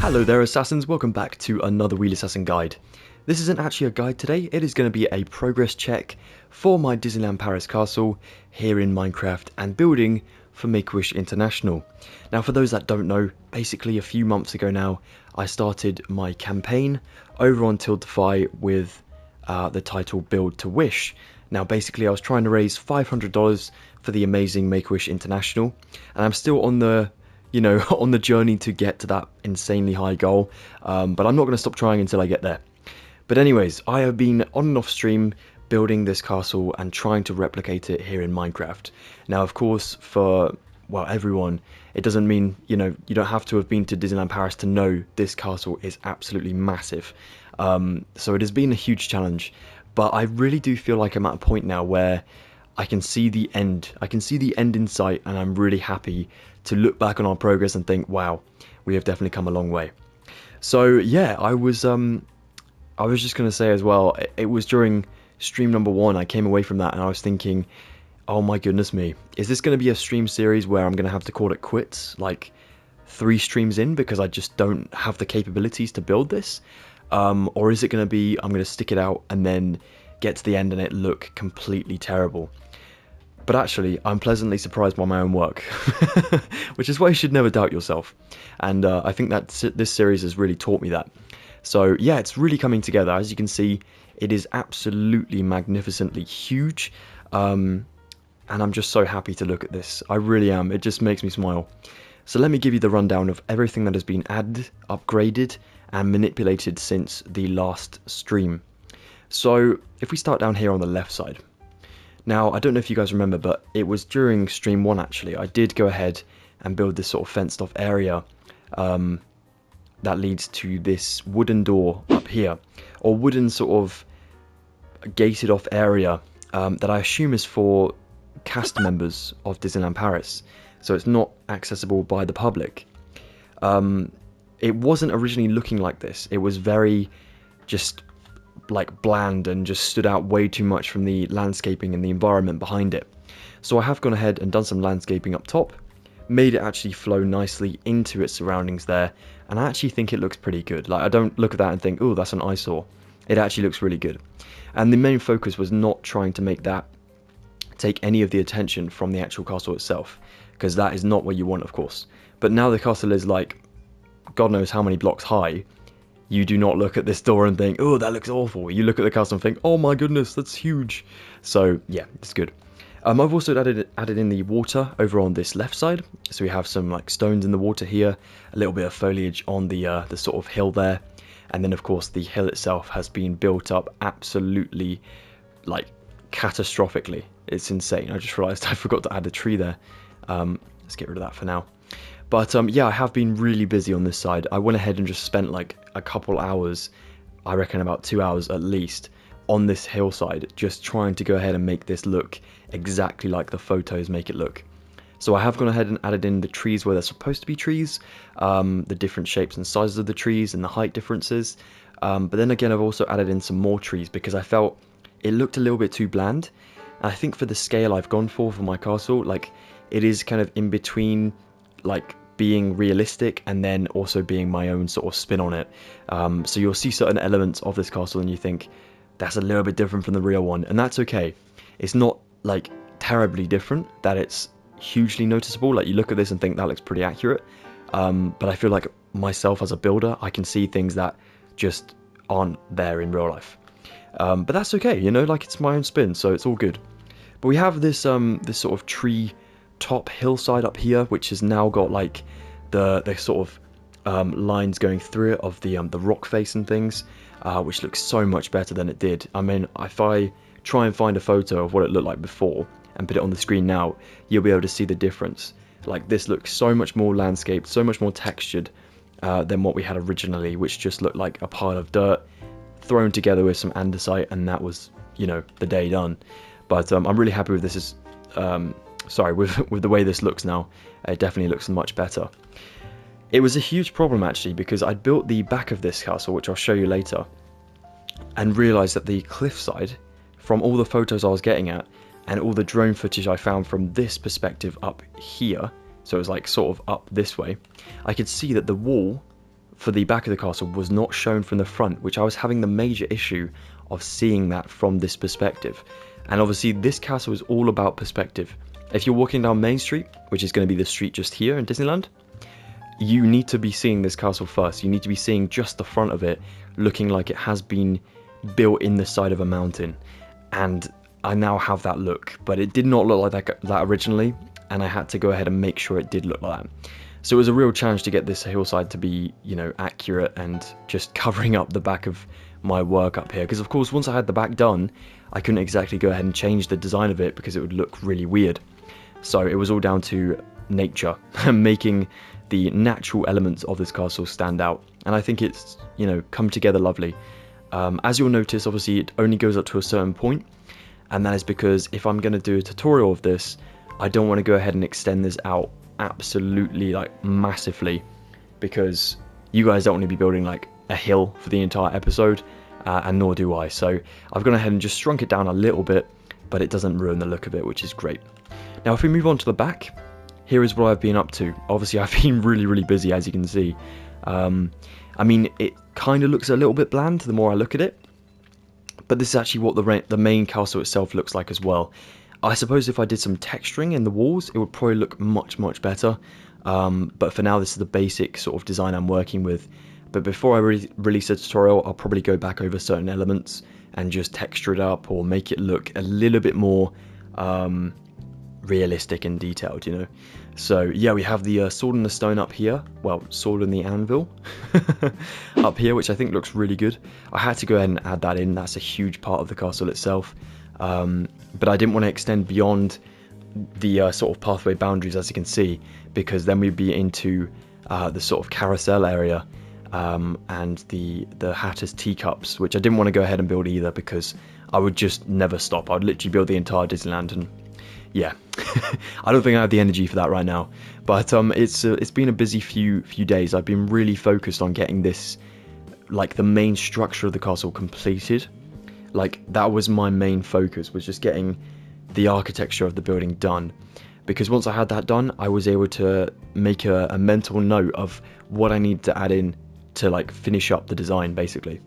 Hello there assassins, welcome back to another Wheelassassin guide. This isn't actually a guide today, it is going to be a progress check for my Disneyland Paris Castle here in Minecraft and building for Make-A-Wish International. Now for those that don't know, basically a few months ago now I started my campaign over on Tiltify with the title Build to Wish. Now basically I was trying to raise $500 for the amazing Make-A-Wish International, and I'm still on the on the journey to get to that insanely high goal, but I'm not going to stop trying until I get there. But anyways, I have been on and off stream building this castle and trying to replicate it here in Minecraft. Now of course for, well, everyone, it doesn't mean, you don't have to have been to Disneyland Paris to know this castle is absolutely massive. So it has been a huge challenge, but I really do feel like I'm at a point now where I can see the end. I can see the end in sight, and I'm really happy to look back on our progress and think, wow, we have definitely come a long way. So yeah, I was just going to say as well, it was during stream number 1, I came away from that and I was thinking, oh my goodness me, is this going to be a stream series where I'm going to have to call it quits, like 3 streams in, because I just don't have the capabilities to build this? Or is it going to be, I'm going to stick it out and then get to the end and it look completely terrible? But actually, I'm pleasantly surprised by my own work, which is why you should never doubt yourself. And I think that this series has really taught me that. So yeah, it's really coming together. As you can see, it is absolutely magnificently huge. And I'm just so happy to look at this. I really am. It just makes me smile. So let me give you the rundown of everything that has been added, upgraded, and manipulated since the last stream. So if we start down here on the left side. Now, I don't know if you guys remember, but it was during stream 1 actually, I did go ahead and build this sort of fenced off area that leads to this wooden door up here, or wooden sort of gated off area that I assume is for cast members of Disneyland Paris, so it's not accessible by the public. It wasn't originally looking like this. It was very just like bland and just stood out way too much from the landscaping and the environment behind it. So I have gone ahead and done some landscaping up top, made it actually flow nicely into its surroundings there, and I actually think it looks pretty good. Like, I don't look at that and think, oh, that's an eyesore. It actually looks really good. And the main focus was not trying to make that take any of the attention from the actual castle itself, because that is not what you want, of course. But now the castle is like God knows how many blocks high, you do not look at this door and think, oh, that looks awful. You look at the castle and think, oh my goodness, that's huge. So yeah, it's good. I've also added in the water over on this left side. So we have some like stones in the water here, a little bit of foliage on the sort of hill there. And then of course the hill itself has been built up absolutely like catastrophically. It's insane. I just realized I forgot to add a tree there. Let's get rid of that for now. But yeah, I have been really busy on this side. I went ahead and just spent like a couple hours, I reckon about 2 hours at least, on this hillside, just trying to go ahead and make this look exactly like the photos make it look. So I have gone ahead and added in the trees where they're supposed to be trees, the different shapes and sizes of the trees and the height differences. But then again, I've also added in some more trees because I felt it looked a little bit too bland. And I think for the scale I've gone for my castle, like it is kind of in between, like being realistic and then also being my own sort of spin on it. So you'll see certain elements of this castle and you think that's a little bit different from the real one, and that's okay. It's not like terribly different that it's hugely noticeable. Like you look at this and think that looks pretty accurate, but I feel like myself as a builder, I can see things that just aren't there in real life. But that's okay, like it's my own spin, so it's all good. But we have this this sort of tree top hillside up here, which has now got like the sort of lines going through it of the rock face and things, which looks so much better than it did. I mean, if I try and find a photo of what it looked like before and put it on the screen now, you'll be able to see the difference. Like this looks so much more landscaped, so much more textured than what we had originally, which just looked like a pile of dirt thrown together with some andesite, and that was, the day done. But I'm really happy with this. With the way this looks now. It definitely looks much better. It was a huge problem actually, because I'd built the back of this castle, which I'll show you later, and realised that the cliffside, from all the photos I was getting at and all the drone footage I found from this perspective up here, so it was like sort of up this way, I could see that the wall for the back of the castle was not shown from the front, which I was having the major issue of seeing that from this perspective. And obviously this castle is all about perspective. If you're walking down Main Street, which is going to be the street just here in Disneyland, you need to be seeing this castle first. You need to be seeing just the front of it, looking like it has been built in the side of a mountain. And I now have that look, but it did not look like that originally, and I had to go ahead and make sure it did look like that. So it was a real challenge to get this hillside to be, you know, accurate and just covering up the back of my work up here. Because of course, once I had the back done, I couldn't exactly go ahead and change the design of it because it would look really weird. So it was all down to nature, making the natural elements of this castle stand out. And I think it's, you know, come together lovely. As you'll notice, obviously it only goes up to a certain point, and that is because if I'm going to do a tutorial of this, I don't want to go ahead and extend this out absolutely like massively, because you guys don't want to be building like a hill for the entire episode, and nor do I. So I've gone ahead and just shrunk it down a little bit, but it doesn't ruin the look of it, which is great. Now if we move on to the back, here is what I've been up to. Obviously I've been really busy, as you can see. I mean, it kind of looks a little bit bland the more I look at it, but this is actually what the main castle itself looks like as well. I suppose if I did some texturing in the walls, it would probably look much better. But for now, this is the basic sort of design I'm working with. But before I release a tutorial, I'll probably go back over certain elements and just texture it up or make it look a little bit more realistic and detailed, you know. So yeah, we have the sword and the stone up here. Well, sword and the anvil up here, which I think looks really good. I had to go ahead and add that in. That's a huge part of the castle itself. But I didn't want to extend beyond the sort of pathway boundaries, as you can see, because then we'd be into the sort of carousel area and the Hatter's teacups, which I didn't want to go ahead and build either, because I would just never stop. I'd literally build the entire Disneyland, and yeah, I don't think I have the energy for that right now. But it's been a busy few days. I've been really focused on getting this, like the main structure of the castle completed. Like that was my main focus, was just getting the architecture of the building done, because once I had that done, I was able to make a mental note of what I need to add in to like finish up the design basically.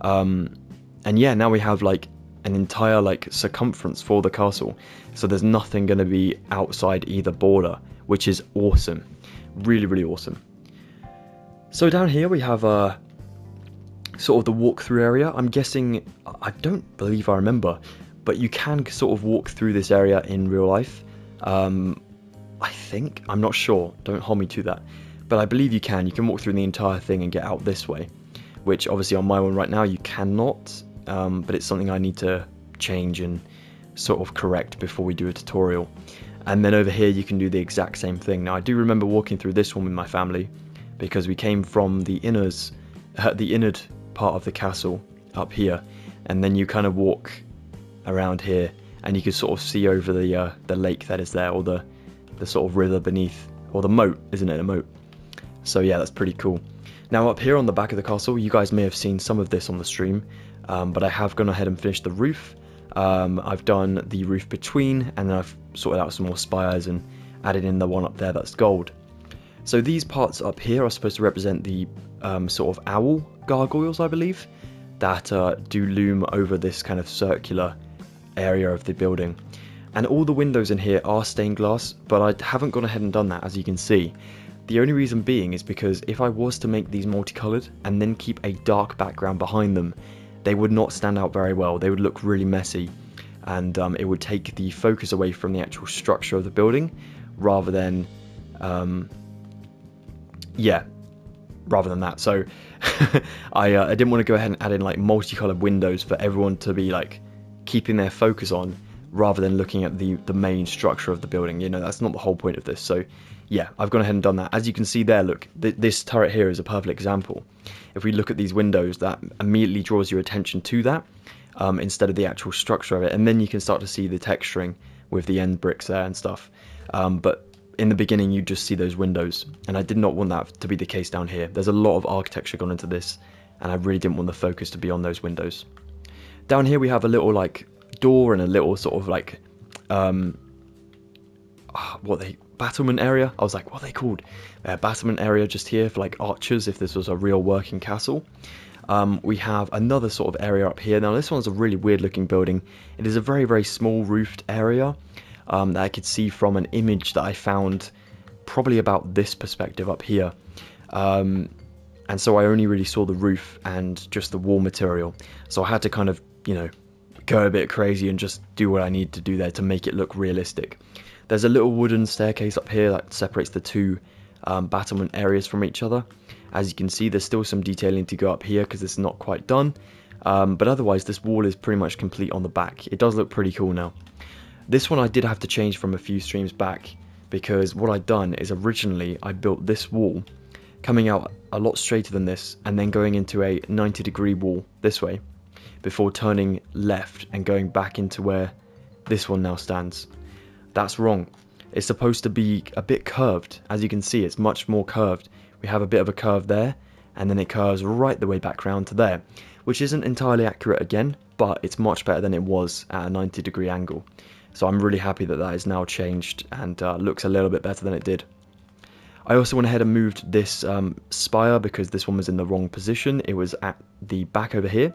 And yeah, now we have like an entire like circumference for the castle, so there's nothing going to be outside either border, which is awesome. Really awesome. So down here we have sort of the walkthrough area. I'm guessing, I don't believe I remember, but you can sort of walk through this area in real life. I think, I'm not sure, don't hold me to that, but I believe you can walk through the entire thing and get out this way, which obviously on my one right now you cannot, but it's something I need to change and sort of correct before we do a tutorial. And then over here you can do the exact same thing. Now I do remember walking through this one with my family, because we came from the innard part of the castle up here, and then you kind of walk around here and you can sort of see over the lake that is there, or the sort of river beneath, or the moat, isn't it, a moat? So yeah, that's pretty cool. Now up here on the back of the castle, you guys may have seen some of this on the stream, but I have gone ahead and finished the roof. I've done the roof between, and then I've sorted out some more spires and added in the one up there that's gold. So these parts up here are supposed to represent the sort of owl gargoyles, I believe, that do loom over this kind of circular area of the building. And all the windows in here are stained glass, but I haven't gone ahead and done that, as you can see. The only reason being is because if I was to make these multicolored and then keep a dark background behind them, they would not stand out very well. They would look really messy, and it would take the focus away from the actual structure of the building, rather than rather than that. So I didn't want to go ahead and add in like multicolored windows for everyone to be like keeping their focus on, rather than looking at the main structure of the building. You know, that's not the whole point of this. So yeah, I've gone ahead and done that. As you can see there, look, this turret here is a perfect example. If we look at these windows, that immediately draws your attention to that, instead of the actual structure of it, and then you can start to see the texturing with the end bricks there and stuff. But in the beginning you just see those windows, and I did not want that to be the case down here. There's a lot of architecture gone into this, and I really didn't want the focus to be on those windows. Down here we have a little like door and a little sort of like battlement area. I was like, what are they called? Battlement area just here for like archers if this was a real working castle. We have another sort of area up here. Now this one's a really weird looking building. It is a very, very small roofed area that I could see from an image that I found probably about this perspective up here. And so I only really saw the roof and just the wall material. So I had to kind of, you know, go a bit crazy and just do what I need to do there to make it look realistic. There's a little wooden staircase up here that separates the two battlement areas from each other. As you can see, there's still some detailing to go up here because it's not quite done. But otherwise, this wall is pretty much complete on the back. It does look pretty cool now. This one I did have to change from a few streams back because what I'd done is originally I built this wall coming out a lot straighter than this and then going into a 90-degree wall this way before turning left and going back into where this one now stands. That's wrong. It's supposed to be a bit curved. As you can see, it's much more curved. We have a bit of a curve there, and then it curves right the way back round to there, which isn't entirely accurate again, but it's much better than it was at a 90-degree angle. So I'm really happy that that is now changed and looks a little bit better than it did. I also went ahead and moved this spire because this one was in the wrong position. It was at the back over here,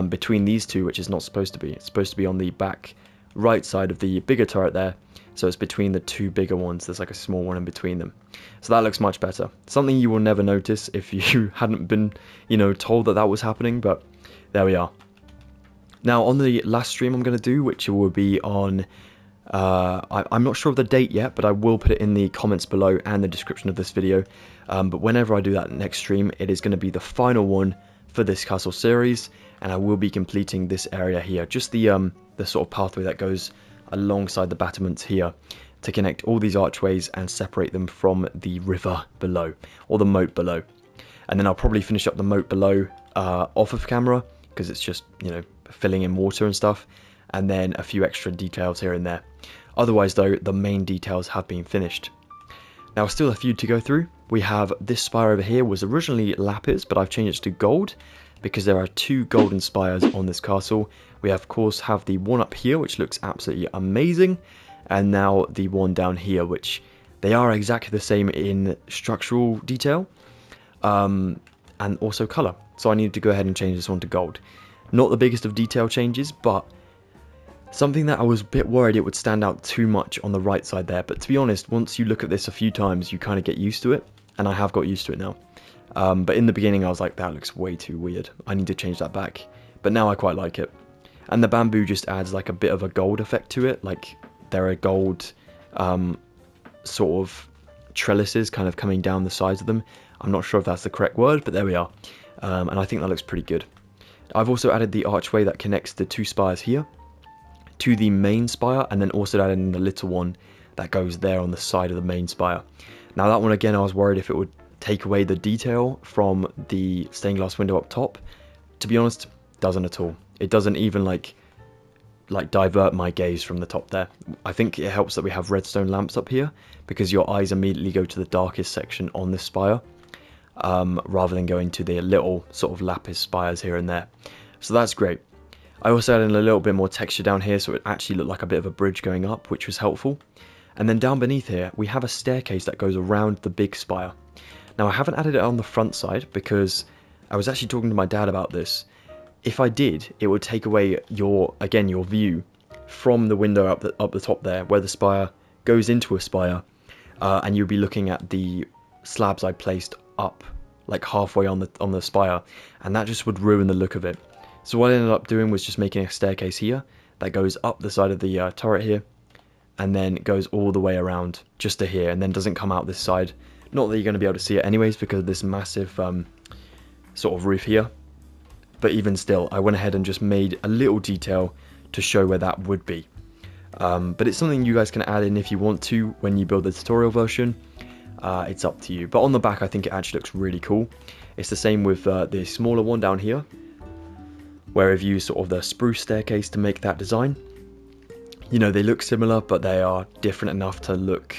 between these two, which is not supposed to be. It's supposed to be on the back right side of the bigger turret there. So it's between the two bigger ones. There's like a small one in between them. So that looks much better. Something you will never notice if you hadn't been, you know, told that that was happening, but there we are. Now on the last stream I'm going to do, which will be on, I'm not sure of the date yet, but I will put it in the comments below and the description of this video. But whenever I do that next stream, it is going to be the final one for this castle series, and I will be completing this area here. Just the sort of pathway that goes alongside the battlements here to connect all these archways and separate them from the river below, or the moat below. And then I'll probably finish up the moat below off of camera, because it's just, you know, filling in water and stuff, and then a few extra details here and there. Otherwise though, the main details have been finished. Now still a few to go through. We have this spire over here was originally lapis, but I've changed it to gold because there are two golden spires on this castle. We of course have the one up here, which looks absolutely amazing, and now the one down here, which they are exactly the same in structural detail and also color. So I needed to go ahead and change this one to gold. Not the biggest of detail changes, but something that I was a bit worried it would stand out too much on the right side there. But to be honest, once you look at this a few times, you kind of get used to it, and I have got used to it now. But in the beginning I was like, that looks way too weird. I need to change that back. But now I quite like it. And the bamboo just adds like a bit of a gold effect to it. Like there are gold sort of trellises kind of coming down the sides of them. I'm not sure if that's the correct word, but there we are. And I think that looks pretty good. I've also added the archway that connects the two spires here to the main spire, and then also added in the little one that goes there on the side of the main spire. Now that one again, I was worried if it would take away the detail from the stained glass window up top. To be honest, doesn't at all. It doesn't even like divert my gaze from the top there. I think it helps that we have redstone lamps up here, because your eyes immediately go to the darkest section on this spire, rather than going to the little sort of lapis spires here and there. So that's great. I also added in a little bit more texture down here, so it actually looked like a bit of a bridge going up, which was helpful. And then down beneath here, we have a staircase that goes around the big spire. Now I haven't added it on the front side because I was actually talking to my dad about this. If I did, it would take away your view from the window up the top there, where the spire goes into a spire, and you'll be looking at the slabs I placed up like halfway on the spire, and that just would ruin the look of it. So what I ended up doing was just making a staircase here that goes up the side of the turret here, and then goes all the way around just to here, and then doesn't come out this side. Not that you're going to be able to see it anyways because of this massive sort of roof here, but even still, I went ahead and just made a little detail to show where that would be. But it's something you guys can add in if you want to when you build the tutorial version. It's up to you. But on the back, I think it actually looks really cool. It's the same with the smaller one down here, where I've used sort of the spruce staircase to make that design. You know, they look similar, but they are different enough to look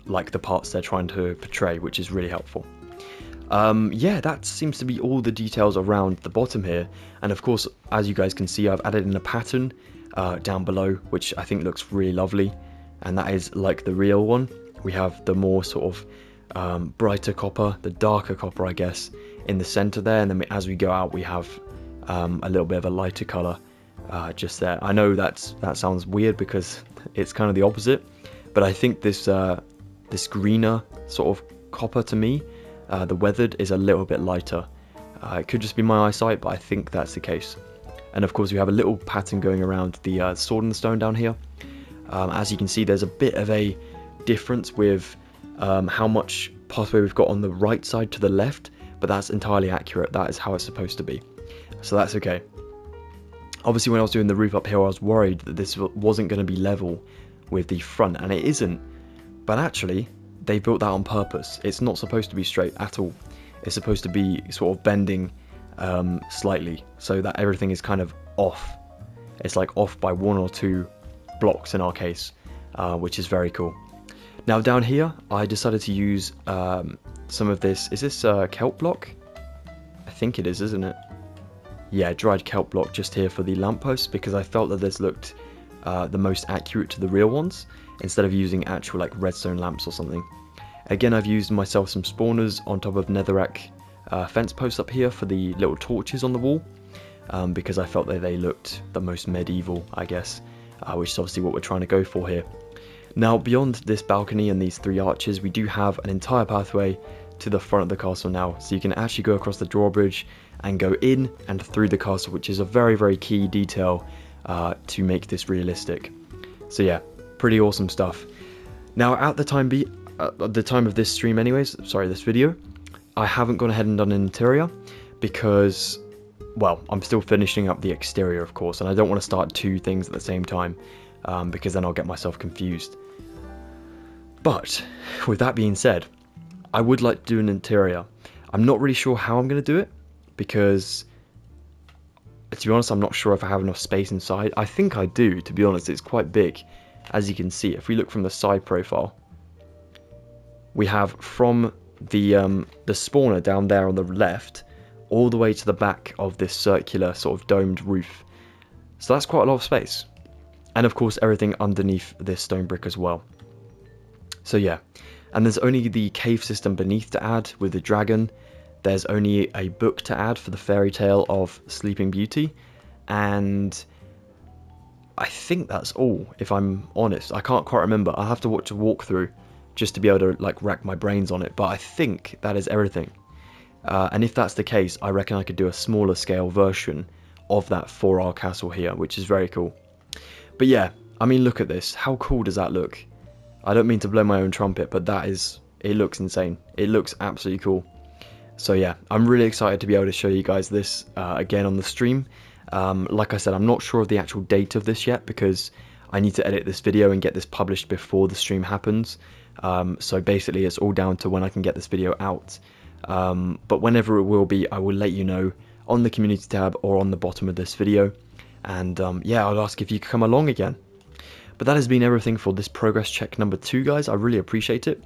like the parts they're trying to portray, which is really helpful. Yeah, that seems to be all the details around the bottom here. And of course, as you guys can see, I've added in a pattern down below, which I think looks really lovely. And that is like the real one. We have the more sort of brighter copper, the darker copper, I guess, in the center there, and then as we go out, we have a little bit of a lighter color just there. I know that sounds weird because it's kind of the opposite, but I think this this greener sort of copper to me, the weathered, is a little bit lighter. It could just be my eyesight, but I think that's the case. And of course we have a little pattern going around the sword and the stone down here. As you can see, there's a bit of a difference with how much pathway we've got on the right side to the left, but that's entirely accurate. That is how it's supposed to be, so that's okay. Obviously when I was doing the roof up here, I was worried that this wasn't going to be level with the front, and it isn't, but actually they built that on purpose. It's not supposed to be straight at all. It's supposed to be sort of bending slightly, so that everything is kind of off. It's like off by 1 or 2 blocks in our case, which is very cool. Now down here I decided to use some of this, is this kelp block? I think it is, isn't it? Yeah, dried kelp block just here for the lampposts, because I felt that this looked the most accurate to the real ones, instead of using actual like redstone lamps or something. Again, I've used myself some spawners on top of netherrack fence posts up here for the little torches on the wall, because I felt that they looked the most medieval, I guess, which is obviously what we're trying to go for here. Now beyond this balcony and these 3 arches, we do have an entire pathway to the front of the castle now, so you can actually go across the drawbridge and go in and through the castle, which is a very, very key detail to make this realistic. So yeah, pretty awesome stuff. Now at the time of this stream anyways, sorry, this video, I haven't gone ahead and done an interior because, well, I'm still finishing up the exterior, of course, and I don't want to start 2 things at the same time, because then I'll get myself confused. But with that being said, I would like to do an interior. I'm not really sure how I'm going to do it, because to be honest, I'm not sure if I have enough space inside. I think I do, to be honest. It's quite big, as you can see. If we look from the side profile, we have from the spawner down there on the left all the way to the back of this circular sort of domed roof. So that's quite a lot of space. And of course everything underneath this stone brick as well. So yeah, and there's only the cave system beneath to add with the dragon. There's only a book to add for the fairy tale of Sleeping Beauty, and I think that's all, if I'm honest. I can't quite remember. I'll have to watch a walkthrough just to be able to like rack my brains on it, but I think that is everything. And if that's the case, I reckon I could do a smaller scale version of that 4R castle here, which is very cool. But yeah, I mean, look at this. How cool does that look? I don't mean to blow my own trumpet, but that is, it looks insane. It looks absolutely cool. So yeah, I'm really excited to be able to show you guys this again on the stream. Like I said, I'm not sure of the actual date of this yet, because I need to edit this video and get this published before the stream happens. So basically it's all down to when I can get this video out. But whenever it will be, I will let you know on the community tab or on the bottom of this video. And yeah, I'll ask if you could come along again. But that has been everything for this progress check number 2, guys. I really appreciate it.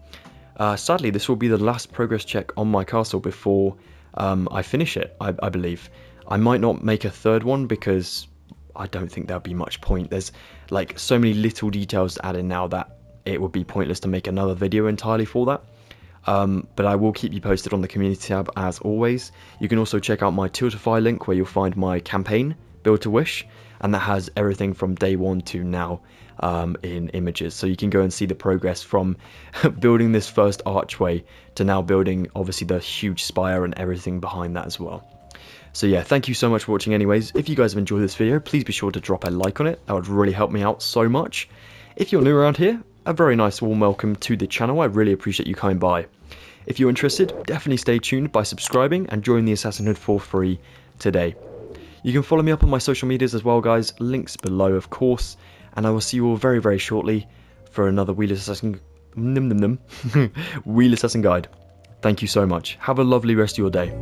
Sadly, this will be the last progress check on my castle before I finish it, I believe. I might not make a 3rd one because I don't think there'll be much point. There's like so many little details to add in now that it would be pointless to make another video entirely for that. But I will keep you posted on the community tab as always. You can also check out my Tiltify link where you'll find my campaign, Build to Wish, and that has everything from day 1 to now in images. So you can go and see the progress from building this first archway to now building obviously the huge spire and everything behind that as well. So yeah, thank you so much for watching anyways. If you guys have enjoyed this video, please be sure to drop a like on it. That would really help me out so much. If you're new around here, a very nice warm welcome to the channel. I really appreciate you coming by. If you're interested, definitely stay tuned by subscribing and join the Assassinhood for free today. You can follow me up on my social medias as well, guys. Links below, of course. And I will see you all very, very shortly for another Wheelassassin Wheelassassin guide. Thank you so much. Have a lovely rest of your day.